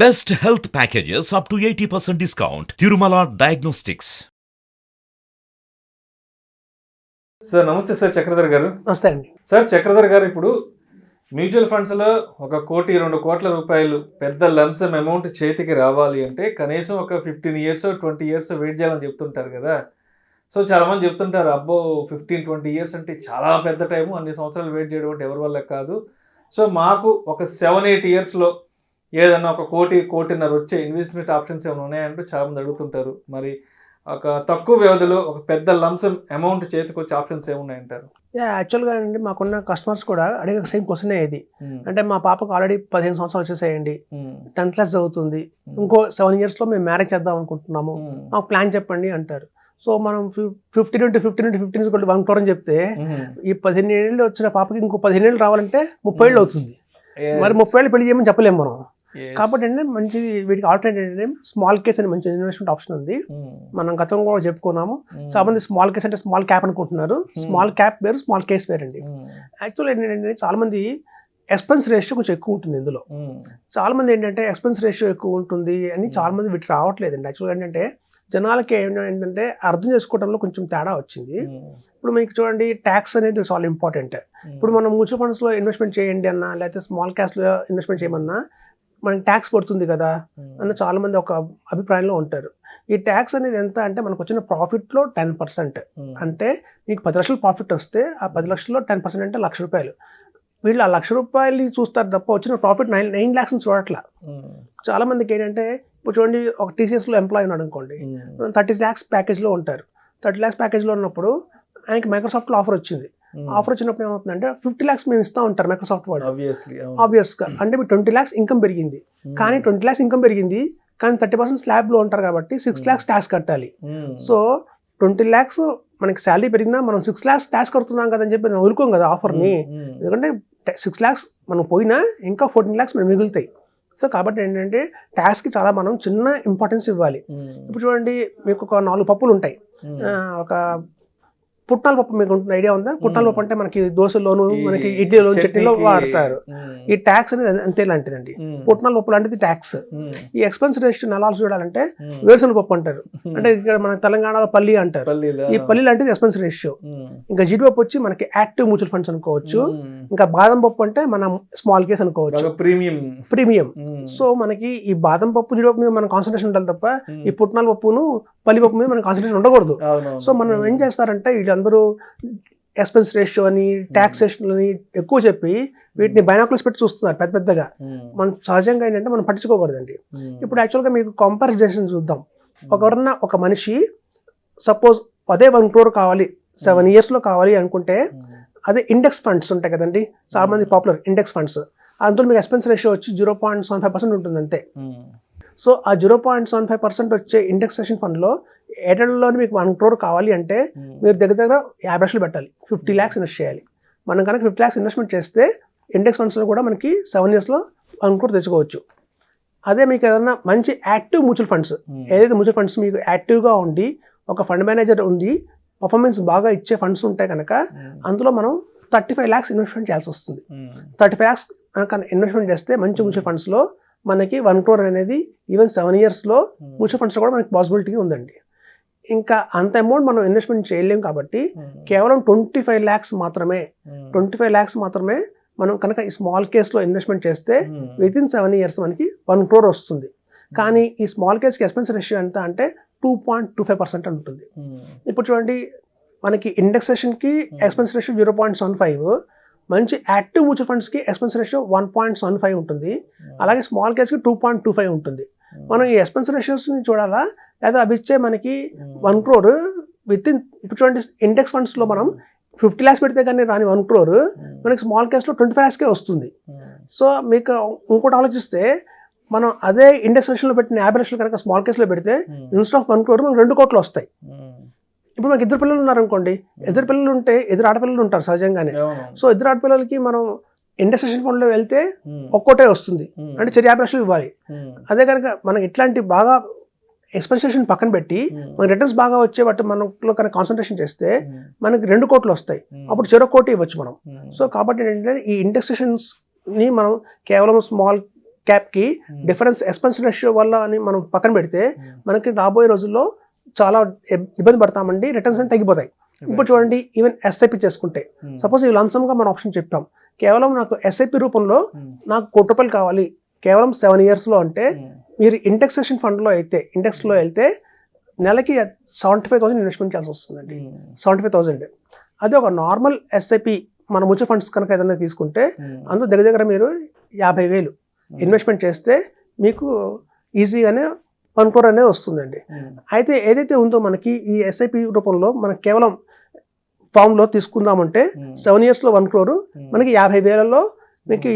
Best health packages up to 80% discount. Tirumala Diagnostics. Sir నమస్తే sir Chakradhar గారు. నమస్తే అండి. సార్ చక్రధర్ గారు, ఇప్పుడు మ్యూచువల్ ఫండ్స్లో 1 కోటి 2 కోట్ల రూపాయలు పెద్ద లంసమ్ అమౌంట్ చేతికి రావాలి అంటే కనీసం ఒక 15 ఇయర్స్ 20 ఇయర్స్ వెయిట్ చేయాలని చెప్తుంటారు కదా. సో చాలామంది చెప్తుంటారు, అబ్బో 15-20 ఇయర్స్ అంటే చాలా పెద్ద టైము, అన్ని సంవత్సరాలు వెయిట్ చేయడం అంటే ఎవరి వల్ల కాదు. సో మాకు ఒక 7-8 ఇయర్స్లో ఏదన్నా 1 కోటి 1.5 కోటి వచ్చే ఇన్వెస్ట్మెంట్ ఆప్షన్స్ ఏమైనా ఉన్నాయంటూ చాలామంది అడుగుతుంటారు. మరి ఒక తక్కువ వ్యవధిలో ఒక పెద్ద లంసమ్ అమౌంట్ చేతికి వచ్చే ఆప్షన్స్ ఏమున్నాయంటారు? యాక్చువల్గా అండి, మాకున్న కస్టమర్స్ కూడా అడిగే సేమ్ క్వశ్చన్ ఇది. అంటే మా పాపకు ఆల్రెడీ 15 సంవత్సరాలు వచ్చేసేయండి, 10th క్లాస్ చదువుతుంది, ఇంకో 7 ఇయర్స్లో మేము మ్యారేజ్ చేద్దాం అనుకుంటున్నాము, మాకు ప్లాన్ చెప్పండి అంటారు. సో మనం 15 into 15 1 crore అని చెప్తే ఈ 15 ఏళ్ళు వచ్చిన పాపకి ఇంకో 15 ఏళ్ళు రావాలంటే 30 ఏళ్ళు అవుతుంది. మరి 30 ఏళ్ళు పెళ్లి చేయమని చెప్పలేము మనం. కాబట్టి అంటే మంచి వీటికి ఆల్టర్నేటివ్ ఏంటంటే స్మాల్ కేస్ అని మంచి ఇన్వెస్ట్మెంట్ ఆప్షన్ ఉంది. మనం గతంలో కూడా చెప్పుకున్నాము. చాలా మంది స్మాల్ కేస్ అంటే స్మాల్ క్యాప్ అనుకుంటున్నారు. స్మాల్ క్యాప్ వేరు, స్మాల్ కేస్ వేరు అండి. యాక్చువల్ ఏంటంటే చాలా మంది ఎక్స్పెన్స్ రేషియో కొంచెం ఎక్కువ ఉంటుంది ఇందులో. చాలా మంది ఏంటంటే ఎక్స్పెన్స్ రేషియో ఎక్కువ ఉంటుంది అని చాలా మంది వీటి రావట్లేదండి. యాక్చువల్గా ఏంటంటే జనాలకి ఏంటంటే అర్థం చేసుకోవడంలో కొంచెం తేడా వచ్చింది. ఇప్పుడు మీకు చూడండి, ట్యాక్స్ అనేది చాలా ఇంపార్టెంట్. ఇప్పుడు మనం మ్యూచువల్ ఫండ్స్లో ఇన్వెస్ట్మెంట్ చేయండి అన్నా, లేకపోతే స్మాల్ క్యాప్స్లో ఇన్వెస్ట్మెంట్ చేయమన్నా మనకి ట్యాక్స్ పడుతుంది కదా అన్న చాలా మంది ఒక అభిప్రాయంలో ఉంటారు. ఈ ట్యాక్స్ అనేది ఎంత అంటే మనకు వచ్చిన ప్రాఫిట్లో 10%. అంటే మీకు 10 లక్షలు ప్రాఫిట్ వస్తే ఆ 10 లక్షల్లో 10% అంటే ₹1,00,000. వీళ్ళు ఆ ₹1,00,000 చూస్తారు తప్ప వచ్చిన ప్రాఫిట్ 9 lakhs చూడట్లా. చాలా మందికి ఏంటంటే ఇప్పుడు చూడండి, ఒక టీసీఎస్లో ఎంప్లాయీ ఉన్నాడు అనుకోండి, 30 lakhs ప్యాకేజ్లో ఉంటారు. 30 lakhs ప్యాకేజ్లో ఉన్నప్పుడు ఆయనకి మైక్రోసాఫ్ట్లో ఆఫర్ వచ్చింది. ఆఫర్ వచ్చినప్పుడు ఏమవుతుందంటే 50 lakhs మేము ఇస్తా ఉంటారు మైక్రోసాఫ్ట్ వాళ్ళు. ఆబ్వియస్గా అంటే మీరు 20 lakhs ఇన్కమ్ పెరిగింది, కానీ 20 lakhs ఇన్కమ్ పెరిగింది కానీ 30% స్లాబ్లో ఉంటారు కాబట్టి 6 lakhs ట్యాక్స్ కట్టాలి. సో 20 lakhs మనకి శాలరీ పెరిగినా మనం 6 lakhs ట్యాక్స్ కడుతున్నాం కదని చెప్పి మనం వదులుకోం కదా ఆఫర్ని. ఎందుకంటే 6 lakhs మనం పోయినా ఇంకా 14 lakhs మనం మిగులుతాయి. సో కాబట్టి ఏంటంటే ట్యాక్స్కి చాలా మనం చిన్న ఇంపార్టెన్స్ ఇవ్వాలి. ఇప్పుడు చూడండి, మీకు ఒక 4 పప్పులు ఉంటాయి. ఒక పుట్నాల పప్పు మీకు ఐడియా ఉందా? పుట్నాల పప్పు అంటే మనకి దోశలోను, మనకి ఇడ్లీలో, చట్నీలో వాడతారు. ఈ ట్యాక్స్ అనేది అంతే లాంటిదండి. పుట్నాల పప్పు లాంటిది ట్యాక్స్. ఈ ఎక్స్పెన్స్ రేషియో ఎలా చూడాలంటే వేరుశనగ పప్పు అంటారు, అంటే ఇక్కడ మన తెలంగాణలో పల్లి అంటారు. ఈ పల్లి లాంటిది ఎక్స్పెన్స్ రేషియో. ఇంకా జీడిపప్పు వచ్చి మనకి యాక్టివ్ మ్యూచువల్ ఫండ్స్ అనుకోవచ్చు. ఇంకా బాదం పప్పు అంటే మన స్మాల్ కేస్ అనుకోవచ్చు, ప్రీమియం. సో మనకి ఈ బాదం పప్పు, జీడిపప్పు మీద మన కాన్సన్ట్రేషన్ ఉండాలి తప్ప ఈ పుట్నాల పప్పును పల్లి పప్పు మీద మన కాన్సన్ట్రేషన్ ఉండకూడదు. సో మనం ఏం చేస్తారంటే వీళ్ళందరూ ఎక్స్పెన్స్ రేషియో అని, ట్యాక్సేషన్ అని ఎక్కువ చెప్పి వీటిని బైనాకులర్స్ పెట్టి చూస్తున్నారు పెద్ద పెద్దగా. మనం సహజంగా ఏంటంటే మనం పట్టించుకోకూడదండి. ఇప్పుడు యాక్చువల్గా మీకు కంపారిజన్ చూద్దాం. ఎవరన్నా ఒక మనిషి సపోజ్ అదే 1 crore కావాలి 7 yearsలో కావాలి అనుకుంటే, అదే ఇండెక్స్ ఫండ్స్ ఉంటాయి కదండి, చాలా మంది పాపులర్ ఇండెక్స్ ఫండ్స్, అందులో మీకు ఎక్స్పెన్స్ రేషియో వచ్చి 0.75% ఉంటుంది అంతే. సో ఆ 0.75% వచ్చే ఇండెక్సేషన్ ఫండ్లో ఏడాదిలోని మీకు 1 crore కావాలి అంటే మీరు దగ్గర 50 లక్షలు పెట్టాలి, 50 lakhs ఇన్వెస్ట్ చేయాలి. మనం కనుక 50 lakhs ఇన్వెస్ట్మెంట్ చేస్తే ఇండెక్స్ ఫండ్స్లో కూడా మనకి 7 yearsలో 1 crore తెచ్చుకోవచ్చు. అదే మీకు ఏదైనా మంచి యాక్టివ్ మ్యూచువల్ ఫండ్స్, ఏదైతే మ్యూచువల్ ఫండ్స్ మీకు యాక్టివ్గా ఉండి ఒక ఫండ్ మేనేజర్ ఉండి పర్ఫార్మెన్స్ బాగా ఇచ్చే ఫండ్స్ ఉంటాయి కనుక అందులో మనం 35 lakhs ఇన్వెస్ట్మెంట్ చేయాల్సి వస్తుంది. 35 lakhs కనుక ఇన్వెస్ట్మెంట్ చేస్తే మంచి మ్యూచువల్ ఫండ్స్లో మనకి 1 crore అనేది ఈవెన్ 7 yearsలో మ్యూచువల్ ఫండ్స్లో కూడా మనకి పాసిబిలిటీ ఉందండి. ఇంకా అంత అమౌంట్ మనం ఇన్వెస్ట్మెంట్ చేయలేం కాబట్టి కేవలం 25 lakhs మాత్రమే మనం కనుక ఈ స్మాల్ కేస్లో ఇన్వెస్ట్మెంట్ చేస్తే వితిన్ 7 years మనకి 1 crore వస్తుంది. కానీ ఈ స్మాల్ కేస్కి ఎక్స్పెన్స్ రేషియో ఎంత అంటే 2.25% ఉంటుంది. ఇప్పుడు చూడండి, మనకి ఇండెక్సేషన్కి ఎక్స్పెన్స్ రేషియో 0.75, మంచి యాక్టివ్ మ్యూచువల్ ఫండ్స్కి ఎక్స్పెన్స్ రేషియో 1.75 ఉంటుంది, అలాగే స్మాల్ కేస్కి 2.25 ఉంటుంది. మనం ఈ ఎక్స్పెన్స్ రేషియోస్ని చూడాలా, లేదా అవి ఇచ్చే మనకి 1 crore వితిన్, ఇప్పుడు చూడండి ఇండెక్స్ ఫండ్స్లో మనం 50 lakhs పెడితే కానీ రాని 1 crore మనకి స్మాల్ కేస్లో 25 lakhsకే వస్తుంది. సో మీకు ఇంకోటి ఆలోచిస్తే, మనం అదే ఇండెక్స్ రేషియోలో పెట్టిన 50 లక్షలు కనుక స్మాల్ కేస్లో పెడితే ఇన్స్టెడ్ ఆఫ్ 1 crore మనకు 2 కోట్లు వస్తాయి. ఇప్పుడు మనకి 2 పిల్లలు ఉన్నారనుకోండి, 2 పిల్లలు ఉంటే 2 ఆడపిల్లలు ఉంటారు సహజంగానే. సో 2 ఆడపిల్లలకి మనం ఇండెక్సేషన్ ఫండ్లో వెళ్తే ఒక్కోటే వస్తుంది, అంటే 50 లక్షలు ఇవ్వాలి. అదే కనుక మనకి ఇట్లాంటి బాగా ఎక్స్పెన్సేషన్ పక్కన పెట్టి మన రిటర్న్స్ బాగా వచ్చే వాటి మనలో కనుక కాన్సన్ట్రేషన్ చేస్తే మనకి 2 కోట్లు వస్తాయి. అప్పుడు 1 కోటి ఇవ్వచ్చు మనం. సో కాబట్టి ఏంటంటే ఈ ఇండెక్సేషన్స్ని మనం కేవలం స్మాల్ క్యాప్కి డిఫరెన్స్ ఎక్స్పెన్స్ రేషియో వల్ల అని మనం పక్కన పెడితే మనకి రాబోయే రోజుల్లో చాలా ఇబ్బంది పడతామండి, రిటర్న్స్ అని తగ్గిపోతాయి. ఇప్పుడు చూడండి, ఈవెన్ ఎస్ఐపి చేసుకుంటే సపోజ్ ఈ లంసమ్గా మనం ఆప్షన్ చెప్పాం, కేవలం నాకు ఎస్ఐపి రూపంలో నాకు ₹1,00,00,000 కావాలి కేవలం 7 yearsలో అంటే మీరు ఇండెక్సేషన్ ఫండ్లో అయితే ఇండెక్స్లో వెళ్తే నెలకి 75,000 ఇన్వెస్ట్మెంట్ చేయాల్సి వస్తుందండి. 75,000. అదే ఒక నార్మల్ ఎస్ఐపి మన మ్యూచువల్ ఫండ్స్ కనుక ఏదైనా తీసుకుంటే అందులో దగ్గర మీరు 50,000 ఇన్వెస్ట్మెంట్ చేస్తే మీకు ఈజీగానే 1 crore అనేది వస్తుందండి. అయితే ఏదైతే ఉందో మనకి ఈ ఎస్ఐపి రూపంలో మనకి కేవలం ఫామ్లో తీసుకుందామంటే 7 yearsలో 1 crore, మనకి 50,000లో మీకు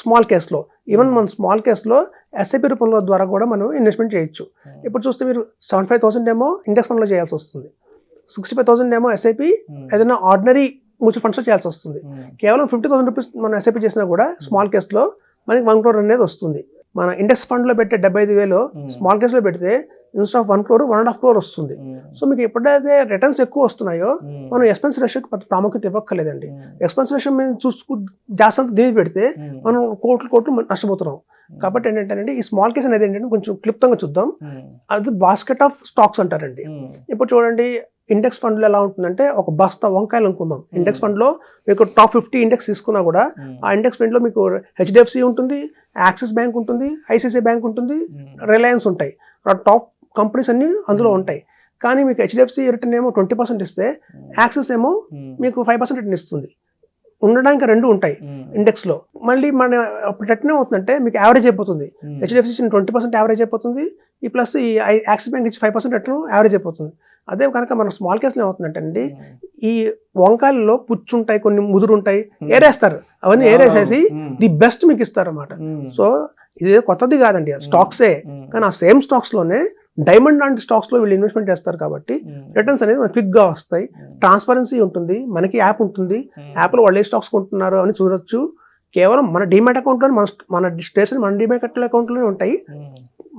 స్మాల్ కేస్లో, ఈవెన్ మన స్మాల్ కేస్లో ఎస్ఐపి రూపంలో ద్వారా కూడా మనం ఇన్వెస్ట్మెంట్ చేయొచ్చు. ఇప్పుడు చూస్తే మీరు 75,000 ఏమో ఇండెక్స్ ఫండ్లో చేయాల్సి వస్తుంది, 65,000 ఏమో ఎస్ఐపి ఏదైనా ఆర్డినరీ మ్యూచువల్ ఫండ్స్లో చేయాల్సి వస్తుంది. కేవలం ₹50,000 మనం ఎస్ఐపి చేసినా కూడా స్మాల్ కేస్లో మనకి 1 crore అనేది వస్తుంది. మన ఇండెక్స్ ఫండ్లో పెట్టే 75,000 స్మాల్ కేస్లో పెడితే ఇన్స్టెడ్ ఆఫ్ 1 crore 1.5 crore వస్తుంది. సో మీకు ఎప్పుడైతే రిటర్న్స్ ఎక్కువ వస్తున్నాయో మనం ఎక్స్పెన్స్ రేషియోకి ప్రాముఖ్యత ఇవ్వక్కర్లేదండి. ఎక్స్పెన్స్ రేషియో మేము జాస్తి దీన్ని పెడితే మనం కోట్లు నష్టపోతున్నాం. కాబట్టి ఏంటంటే ఈ స్మాల్ కేస్ అనేది ఏంటంటే కొంచెం క్లుప్తంగా చూద్దాం. అది బాస్కెట్ ఆఫ్ స్టాక్స్ అంటారండి. ఇప్పుడు చూడండి, ఇండెక్స్ ఫండ్లో ఎలా ఉంటుందంటే ఒక బస్తా వంకాయలు అనుకుందాం. ఇండెక్స్ ఫండ్లో మీకు టాప్ 50 ఇండెక్స్ తీసుకున్నా కూడా ఆ ఇండెక్స్ ఫండ్లో మీకు హెచ్డిఎఫ్సి ఉంటుంది, యాక్సిస్ బ్యాంక్ ఉంటుంది, ఐసిఐసిఐ బ్యాంక్ ఉంటుంది, రిలయన్స్ ఉంటాయి. టాప్ కంపెనీస్ అన్ని అందులో ఉంటాయి. కానీ మీకు హెచ్డిఎఫ్సి రిటర్న్ ఏమో 20% ఇస్తే యాక్సిస్ ఏమో మీకు 5% రిటర్న్ ఇస్తుంది. ఉండడానికి 2 ఉంటాయి ఇండెక్స్లో. మళ్ళీ మన రిటర్న్ ఏమవుతుందంటే మీకు యావరేజ్ అయిపోతుంది. హెచ్డిఎఫ్సి 20% యావరేజ్ అయిపోతుంది, ఈ ప్లస్ ఈ యాక్సిస్ బ్యాంక్ ఇచ్చి 5% రిటర్న్ యావరేజ్ అయిపోతుంది. అదే కనుక మన స్మాల్ కేస్లో ఏమవుతుందంటే అండి, ఈ వంకాయల్లో పుచ్చుంటాయి, కొన్ని ముదురు ఉంటాయి, ఏరేస్తారు. అవన్నీ ఏరేసేసి ది బెస్ట్ మీకు ఇస్తారు అన్నమాట. సో ఇది కొత్తది కాదండి, స్టాక్సే. కానీ ఆ సేమ్ స్టాక్స్లోనే డైమండ్ లాంటి స్టాక్స్లో వీళ్ళు ఇన్వెస్ట్మెంట్ చేస్తారు కాబట్టి రిటర్న్స్ అనేది మనకి క్విక్గా వస్తాయి. ట్రాన్స్పరెన్సీ ఉంటుంది, మనకి యాప్ ఉంటుంది, యాప్లో వాళ్ళు ఏ స్టాక్స్ కొంటున్నారు అని చూడొచ్చు. కేవలం మన డిమాట్ అకౌంట్లో మన స్టేషన్ మన డిమాట్ అకౌంట్లోనే ఉంటాయి.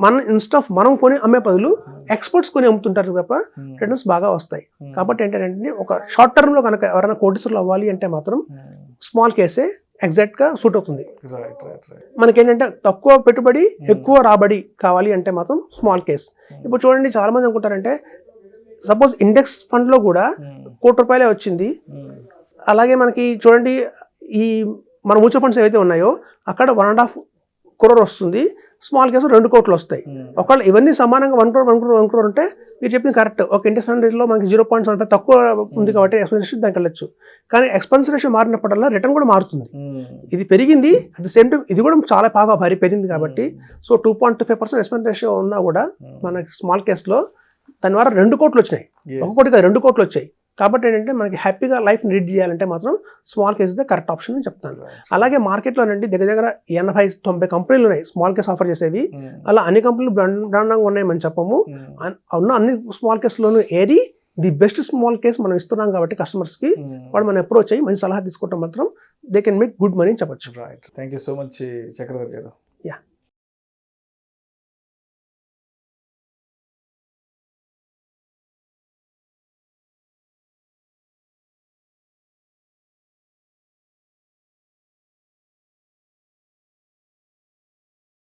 మన ఇన్స్టెడ్ ఆఫ్ మనం కొని అమ్మే బదులు ఎక్స్పర్ట్స్ కొని అమ్ముతుంటారు తప్ప రిటర్న్స్ బాగా వస్తాయి. కాబట్టి ఏంటంటే ఒక షార్ట్ టర్మ్లో కనుక ఎవరైనా కోటీశ్వరులు అవ్వాలి అంటే మాత్రం స్మాల్ కేసే ఎగ్జాక్ట్గా సూట్ అవుతుంది. మనకేంటంటే తక్కువ పెట్టుబడి ఎక్కువ రాబడి కావాలి అంటే మాత్రం స్మాల్ కేస్. ఇప్పుడు చూడండి, చాలా మంది అనుకుంటారంటే సపోజ్ ఇండెక్స్ ఫండ్లో కూడా ₹1,00,00,000 వచ్చింది. అలాగే మనకి చూడండి, ఈ మన మ్యూచువల్ ఫండ్స్ ఏవైతే ఉన్నాయో అక్కడ 1.5 crore వస్తుంది, స్మాల్ కేసు 2 crore వస్తాయి. ఒకవేళ ఇవన్నీ సమానంగా 1 crore ఉంటే మీరు చెప్పింది కరెక్ట్. ఒక ఇండెక్స్ ఫండ్లో మనకి 0.75 తక్కువ ఉంది కాబట్టి ఎక్స్పెన్స్ రేషియో దానికి వెళ్ళచ్చు. కానీ ఎక్స్పెన్స్ రేషియో మారినప్పుడల్లా రిటర్న్ కూడా మారుతుంది. ఇది పెరిగింది, అట్ ద సేమ్ టైం ఇది కూడా చాలా బాగా పెరిగింది కాబట్టి సో 2.25% ఎక్స్పెన్స్ రేషియో ఉన్నా కూడా మనకి స్మాల్ కేసులో దాని ద్వారా 2 crore వచ్చినాయి. 1 crore కాదు, 2 crore వచ్చాయి. కాబట్టి ఏంటంటే మనకి హ్యాపీగా లైఫ్ లీడ్ చేయాలంటే మాత్రం small case the correct option అని చెప్తాను. అలాగే మార్కెట్లోనండి దగ్గర 80-90 కంపెనీలు ఉన్నాయి స్మాల్ కేస్ ఆఫర్ చేసేవి. అలా అన్ని కంపెనీలు బ్రాండంగా ఉన్నాయని చెప్పము. ఉన్న అన్ని స్మాల్ కేసులోనూ ఏది ది బెస్ట్ స్మాల్ కేస్ మనం ఇస్తున్నాం కాబట్టి కస్టమర్స్కి వాడు మనం అప్రోచ్ అయ్యి మంచి సలహా తీసుకోవడం మాత్రం they can make good money అని చెప్పచ్చు. Right, thank you so much Chakradhar గారు. యా.